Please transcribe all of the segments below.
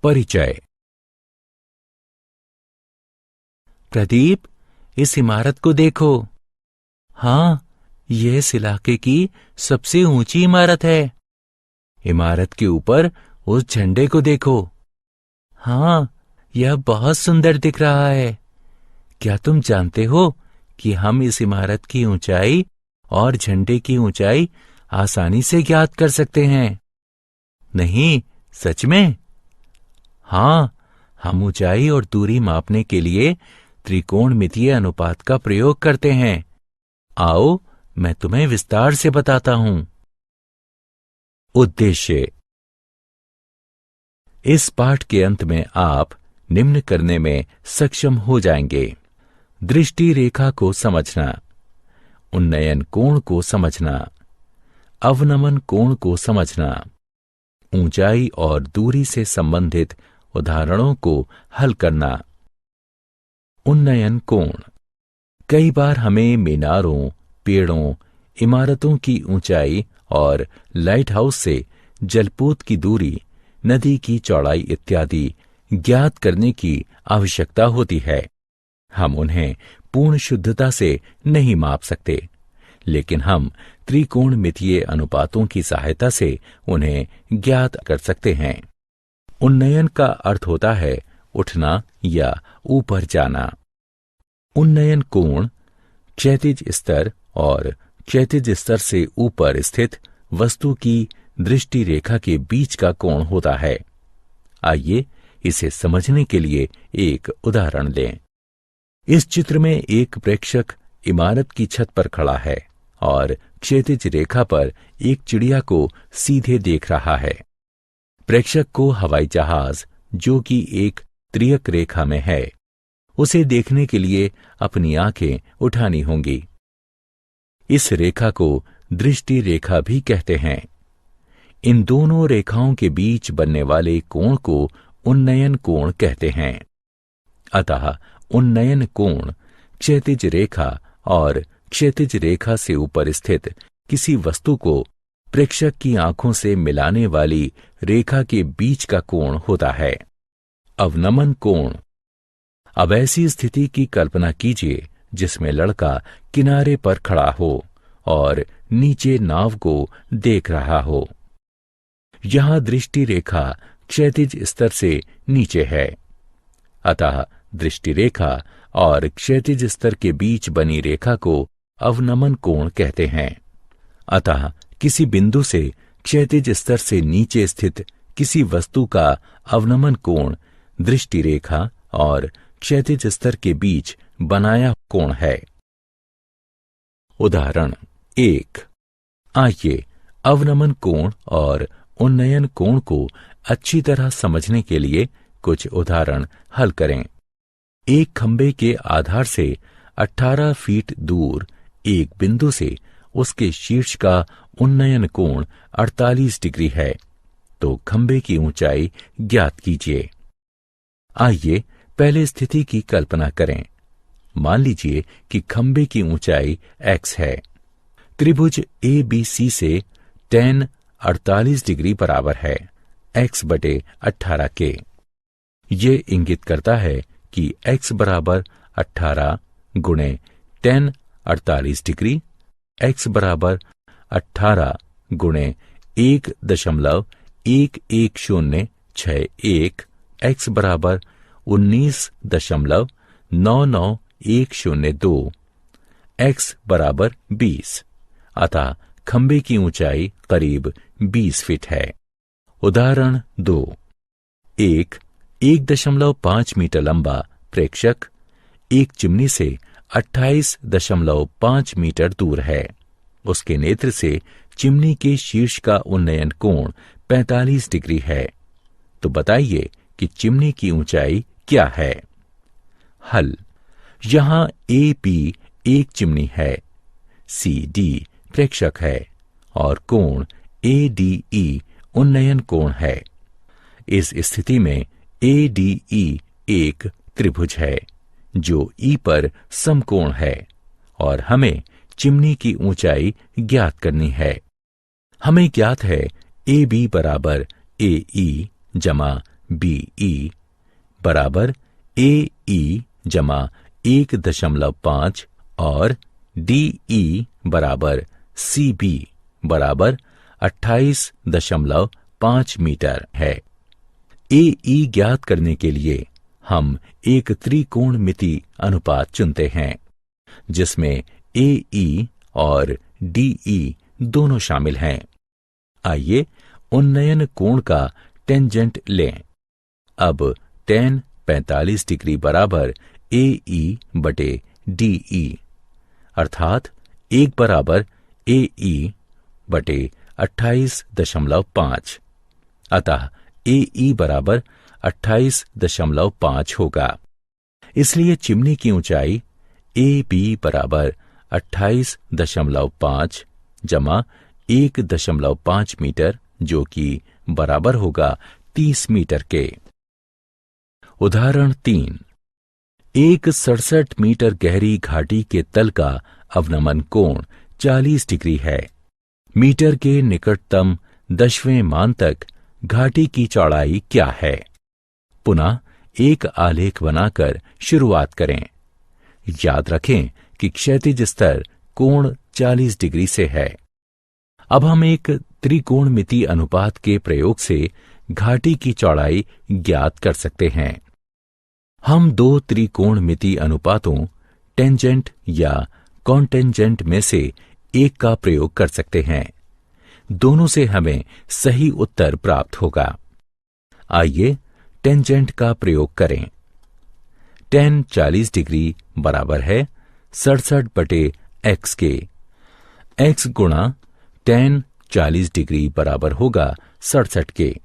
परिचय। प्रदीप, इस इमारत को देखो। हाँ, यह इस इलाके की सबसे ऊंची इमारत है। इमारत के ऊपर उस झंडे को देखो। हाँ, यह बहुत सुंदर दिख रहा है। क्या तुम जानते हो कि हम इस इमारत की ऊंचाई और झंडे की ऊंचाई आसानी से ज्ञात कर सकते हैं? नहीं, सच में? हाँ, हम ऊंचाई और दूरी मापने के लिए त्रिकोणमितीय अनुपात का प्रयोग करते हैं। आओ, मैं तुम्हें विस्तार से बताता हूं। उद्देश्य। इस पाठ के अंत में आप निम्न करने में सक्षम हो जाएंगे: दृष्टि रेखा को समझना, उन्नयन कोण को समझना, अवनमन कोण को समझना, ऊंचाई और दूरी से संबंधित उदाहरणों को हल करना। उन्नयन कोण। कई बार हमें मीनारों, पेड़ों, इमारतों की ऊंचाई और लाइट हाउस से जलपोत की दूरी, नदी की चौड़ाई इत्यादि ज्ञात करने की आवश्यकता होती है। हम उन्हें पूर्ण शुद्धता से नहीं माप सकते, लेकिन हम त्रिकोणमितीय अनुपातों की सहायता से उन्हें ज्ञात कर सकते हैं। उन्नयन का अर्थ होता है उठना या ऊपर जाना। उन्नयन कोण क्षैतिज स्तर और क्षैतिज स्तर से ऊपर स्थित वस्तु की दृष्टि रेखा के बीच का कोण होता है। आइए इसे समझने के लिए एक उदाहरण लें। इस चित्र में एक प्रेक्षक इमारत की छत पर खड़ा है और क्षैतिज रेखा पर एक चिड़िया को सीधे देख रहा है। प्रेक्षक को हवाई जहाज, जो कि एक त्रियक रेखा में है, उसे देखने के लिए अपनी आंखें उठानी होंगी। इस रेखा को दृष्टि रेखा भी कहते हैं। इन दोनों रेखाओं के बीच बनने वाले कोण को उन्नयन कोण कहते हैं। अतः उन्नयन कोण क्षैतिज रेखा और क्षैतिज रेखा से ऊपर स्थित किसी वस्तु को प्रेक्षक की आंखों से मिलाने वाली रेखा के बीच का कोण होता है। अवनमन कोण। अब ऐसी स्थिति की कल्पना कीजिए जिसमें लड़का किनारे पर खड़ा हो और नीचे नाव को देख रहा हो। यहां दृष्टि रेखा क्षैतिज स्तर से नीचे है, अतः दृष्टि रेखा और क्षैतिज स्तर के बीच बनी रेखा को अवनमन कोण कहते हैं। अतः किसी बिंदु से क्षैतिज स्तर से नीचे स्थित किसी वस्तु का अवनमन कोण दृष्टि रेखा और क्षैतिज स्तर के बीच बनाया कोण है। उदाहरण 1। आइए अवनमन कोण और उन्नयन कोण को अच्छी तरह समझने के लिए कुछ उदाहरण हल करें। एक खंबे के आधार से 18 फीट दूर एक बिंदु से उसके शीर्ष का उन्नयन कोण 48 डिग्री है, तो खंबे की ऊंचाई ज्ञात कीजिए। आइए पहले स्थिति की कल्पना करें। मान लीजिए कि खंबे की ऊंचाई x है। त्रिभुज ABC से tan 48 डिग्री बराबर है x/18 के। ये इंगित करता है कि x बराबर 18 गुणे tan 48 डिग्री, x बराबर 18 गुणे 1.11061, x बराबर 19.99102, x बराबर 20। अतः खंबे की ऊंचाई करीब 20 फीट है। उदाहरण 2। एक 1.5 मीटर लंबा प्रेक्षक एक चिमनी से 28.5 मीटर दूर है। उसके नेत्र से चिमनी के शीर्ष का उन्नयन कोण 45 डिग्री है। तो बताइए कि चिमनी की ऊंचाई क्या है? हल। यहां AB एक चिमनी है, CD प्रेक्षक है और कोण ADE उन्नयन कोण है। इस स्थिति में ADE एक त्रिभुज है जो E पर समकोण है और हमें चिमनी की ऊंचाई ज्ञात करनी है। हमें ज्ञात है AB बराबर AE जमा BE बराबर AE जमा 1.5 और DE बराबर CB बराबर 28.5 मीटर है। AE ज्ञात करने के लिए हम एक त्रिकोणमिति अनुपात चुनते हैं जिसमें AE और DE दोनों शामिल हैं। आइए उन्नयन कोण का टेंजेंट लें। अब tan 45 डिग्री बराबर AE बटे DE अर्थात 1 बराबर AE बटे 28.5 अतः AE बराबर 28.5 होगा। इसलिए चिमनी की ऊंचाई AB बराबर 28.5 जमा 1.5 मीटर जो कि बराबर होगा 30 मीटर के। उदाहरण 3। एक 67 मीटर गहरी घाटी के तल का अवनमन कोण 40 डिग्री है। मीटर के निकटतम 10वें मान तक घाटी की चौड़ाई क्या है? पुनः एक आलेख बनाकर शुरुआत करें। याद रखें कि क्षैतिज स्तर कोण 40 डिग्री से है। अब हम एक त्रिकोणमिति अनुपात के प्रयोग से घाटी की चौड़ाई ज्ञात कर सकते हैं। हम दो त्रिकोणमिति अनुपातों टेंजेंट या कॉन्टेंजेंट में से एक का प्रयोग कर सकते हैं। दोनों से हमें सही उत्तर प्राप्त होगा। आइए टेंजेंट का प्रयोग करें। tan 40 डिग्री बराबर है 67 बटे x के। x गुणा tan 40 डिग्री बराबर होगा 67 के।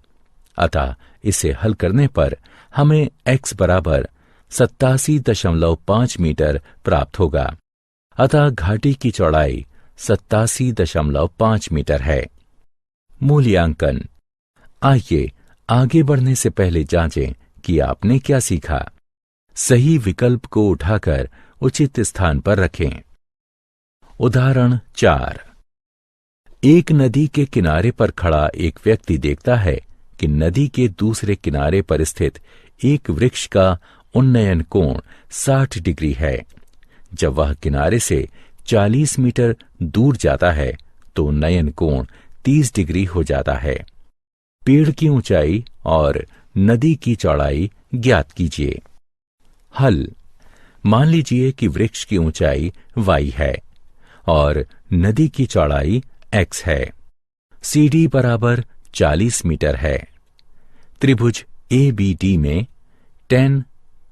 अतः इसे हल करने पर हमें x बराबर 87.5 मीटर प्राप्त होगा। अतः घाटी की चौड़ाई 87.5 मीटर है। मूल्यांकन। आइए आगे बढ़ने से पहले जांचें कि आपने क्या सीखा। सही विकल्प को उठाकर उचित स्थान पर रखें। उदाहरण 4। एक नदी के किनारे पर खड़ा एक व्यक्ति देखता है कि नदी के दूसरे किनारे पर स्थित एक वृक्ष का उन्नयन कोण 60 डिग्री है। जब वह किनारे से 40 मीटर दूर जाता है तो उन्नयन कोण 30 डिग्री हो जाता है। पेड़ की ऊंचाई और नदी की चौड़ाई ज्ञात कीजिए। हल। मान लीजिए कि वृक्ष की ऊंचाई y है और नदी की चौड़ाई x है। CD बराबर 40 मीटर है। त्रिभुज ABD में tan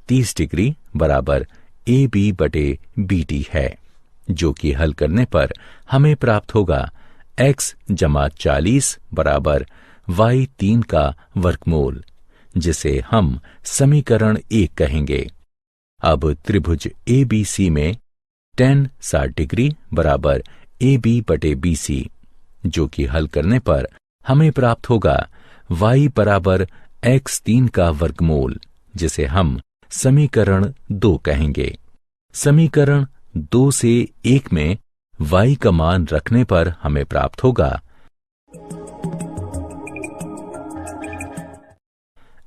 30 डिग्री बराबर AB बटे BD है, जो कि हल करने पर हमें प्राप्त होगा x जमा 40 बराबर y3 का वर्गमूल, जिसे हम समीकरण 1 कहेंगे। अब त्रिभुज ABC में tan 60 डिग्री बराबर AB बटे BC, जो कि हल करने पर हमें प्राप्त होगा y बराबर x3 का वर्गमूल, जिसे हम समीकरण 2 कहेंगे। समीकरण 2 से 1 में y का मान रखने पर हमें प्राप्त होगा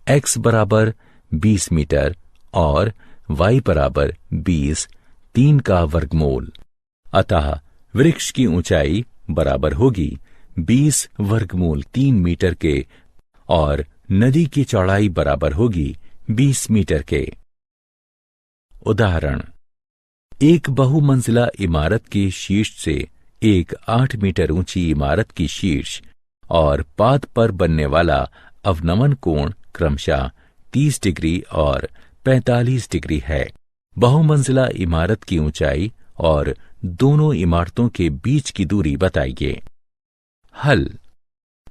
x बराबर 20 मीटर और y बराबर 20 3 का वर्गमूल। अतः वृक्ष की ऊंचाई बराबर होगी 20 वर्गमूल 3 मीटर के और नदी की चौड़ाई बराबर होगी 20 मीटर के। उदाहरण। एक बहुमंजिला इमारत के शीर्ष से एक 8 मीटर ऊंची इमारत की शीर्ष और पाद पर बनने वाला अवनमन कोण क्रमशः 30 डिग्री और 45 डिग्री है। बहुमंजिला इमारत की ऊंचाई और दोनों इमारतों के बीच की दूरी बताइए। हल।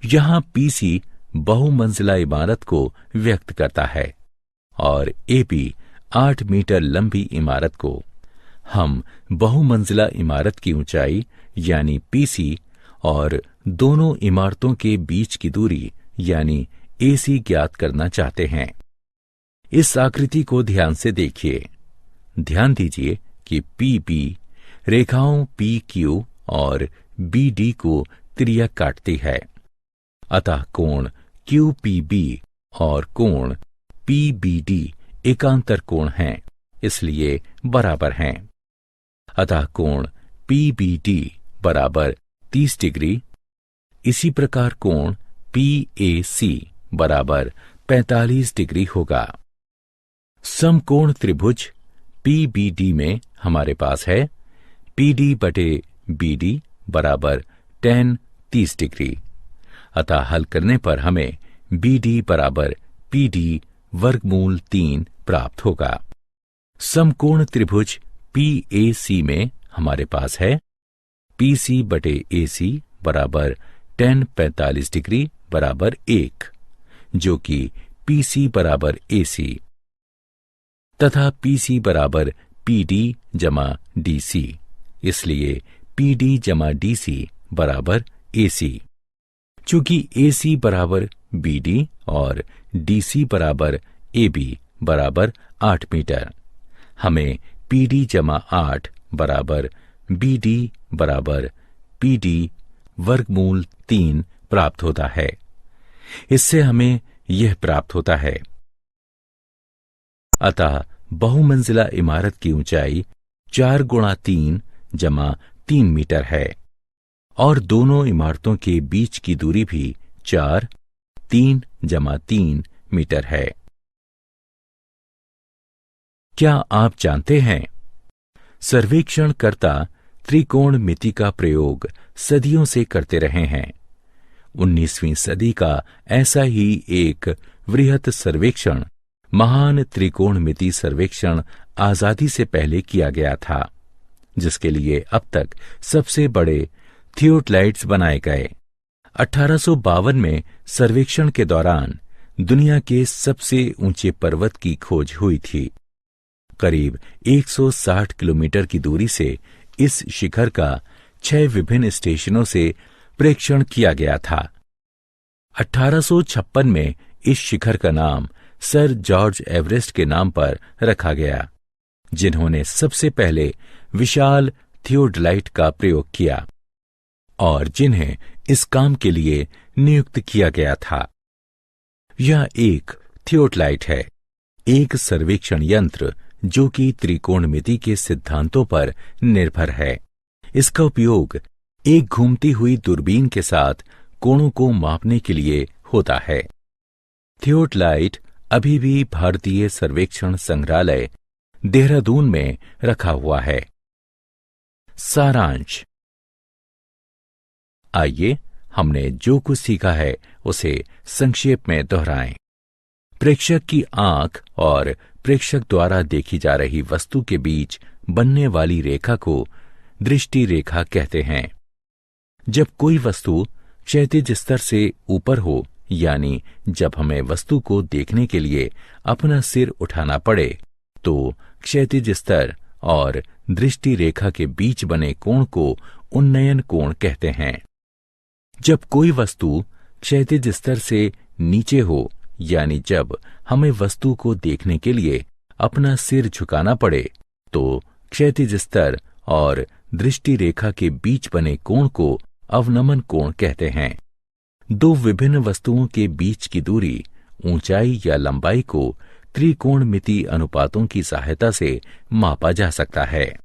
यहां PC बहुमंजिला इमारत को व्यक्त करता है और AP 8 मीटर लंबी इमारत को। हम बहुमंजिला इमारत की ऊंचाई यानी PC और दोनों इमारतों के बीच की दूरी यानी AC ज्ञात करना चाहते हैं। इस आकृति को ध्यान से देखिए। ध्यान दीजिए कि PB रेखाओं PQ और BD को त्रियक काटती है। अतः कोण QPB और कोण PBD एकांतर कोण हैं, इसलिए बराबर हैं। अतः कोण PBD बराबर 30 डिग्री। इसी प्रकार कोण PAC बराबर 45 डिग्री होगा। समकोण त्रिभुज PBD में हमारे पास है PD बटे BD बराबर tan 30 डिग्री। अतः हल करने पर हमें BD बराबर PD वर्गमूल 3 प्राप्त होगा। समकोण त्रिभुज PAC में हमारे पास है PC बटे AC बराबर tan 45 डिग्री बराबर 1, जो कि PC बराबर AC तथा PC बराबर PD जमा DC, इसलिए PD जमा DC बराबर AC। चूंकि AC बराबर BD और DC बराबर AB बराबर 8 मीटर, हमें PD जमा 8 बराबर BD बराबर PD वर्गमूल 3 प्राप्त होता है। इससे हमें यह प्राप्त होता है। अतः बहुमंजिला इमारत की ऊंचाई 4 गुणा 3 जमा 3 मीटर है और दोनों इमारतों के बीच की दूरी भी 4, 3 जमा 3 मीटर है। क्या आप जानते हैं, सर्वेक्षणकर्ता त्रिकोणमिति का प्रयोग सदियों से करते रहे हैं। 19वीं सदी का ऐसा ही एक वृहत सर्वेक्षण महान त्रिकोणमिति सर्वेक्षण आजादी से पहले किया गया था, जिसके लिए अब तक सबसे बड़े थियोडलाइट्स बनाए गए। 1852 में सर्वेक्षण के दौरान दुनिया के सबसे ऊंचे पर्वत की खोज हुई थी। करीब 160 किलोमीटर की दूरी से इस शिखर का 6 विभिन्न स्टेशनों से प्रेक्षण किया गया था। 1856 में इस शिखर का नाम सर जॉर्ज एवरेस्ट के नाम पर रखा गया, जिन्होंने सबसे पहले विशाल थियोडलाइट का प्रयोग किया और जिन्हें इस काम के लिए नियुक्त किया गया था। यह एक थियोडलाइट है, एक सर्वेक्षण यंत्र जो कि त्रिकोणमिति के सिद्धांतों पर निर्भर है। इसका उपयोग एक घूमती हुई दूरबीन के साथ कोणों को मापने के लिए होता है। थियोडलाइट अभी भी भारतीय सर्वेक्षण संग्रहालय देहरादून में रखा हुआ है। सारांश। आइए हमने जो कुछ सीखा है उसे संक्षेप में दोहराएं। प्रेक्षक की आंख और प्रेक्षक द्वारा देखी जा रही वस्तु के बीच बनने वाली रेखा को दृष्टि रेखा कहते हैं। जब कोई वस्तु क्षैतिज स्तर से ऊपर हो, यानी जब हमें वस्तु को देखने के लिए अपना सिर उठाना पड़े, तो क्षैतिज स्तर और दृष्टि रेखा के बीच बने कोण को उन्नयन कोण कहते हैं। जब कोई वस्तु क्षैतिज स्तर से नीचे हो, यानी जब हमें वस्तु को देखने के लिए अपना सिर झुकाना पड़े, तो क्षैतिज स्तर और दृष्टि रेखा के बीच बने कोण को अवनमन कोण कहते हैं। दो विभिन्न वस्तुओं के बीच की दूरी, ऊंचाई या लंबाई को त्रिकोणमिति अनुपातों की सहायता से मापा जा सकता है।